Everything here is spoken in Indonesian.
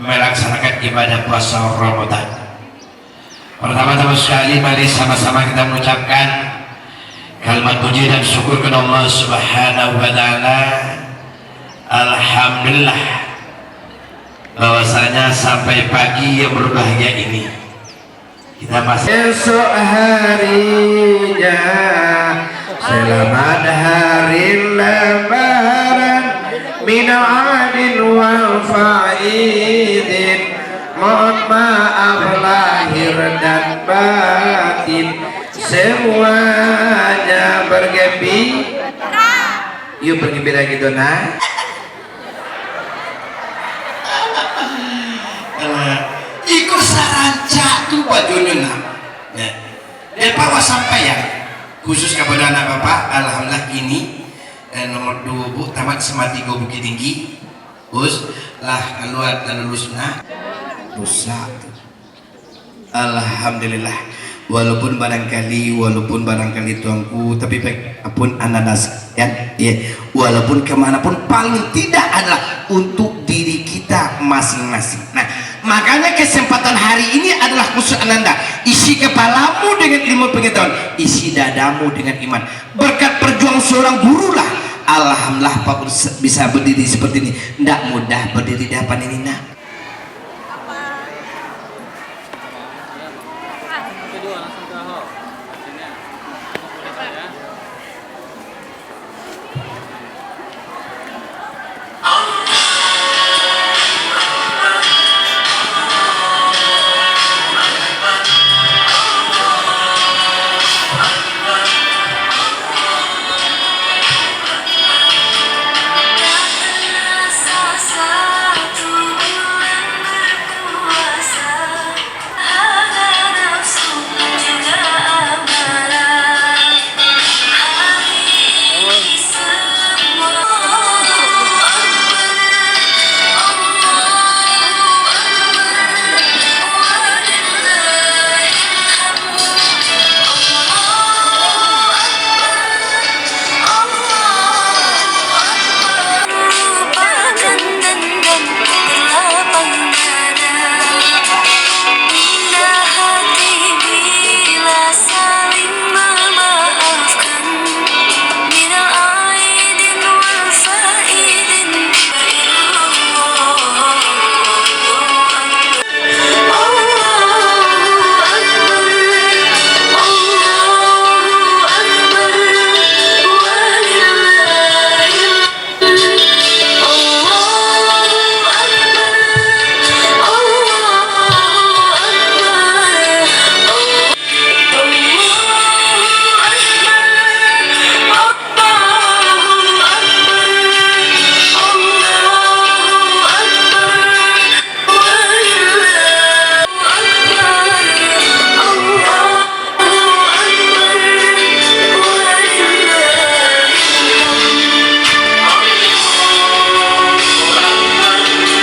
melaksanakan ibadah puasa Ramadan. Pertama-tama sekali mari sama-sama kita mengucapkan kalimat puji dan syukur kepada Allah Subhanahu wa taala. Alhamdulillah bahwasanya sampai pagi yang berbahagia ini kita masih esok harinya, selamat hari lebaran min adin wal faidin, mohon maaf lahir dan batin semuanya bergembira. Yuk bergembira gitu nah. Ikut saranca tuh bajunya ya. Depa sampaian khusus kepada anak bapak. Alhamdulillah ini nomor 2 bu tamat semati go Bukit Tinggi bus lah keluar dan lulusnya rusak. Alhamdulillah walaupun barangkali tuanku, tapi apapun ananas ya, walaupun kemanapun paling tidak adalah untuk diri kita masing-masing. Nah makanya kesempatan hari ini adalah khusus ananda, isi kepalamu dengan ilmu pengetahuan, isi dadamu dengan iman. Berkat perjuangan seorang guru lah alhamdulillah Pak bisa berdiri seperti ini. Tidak mudah berdiri di depan ini nah.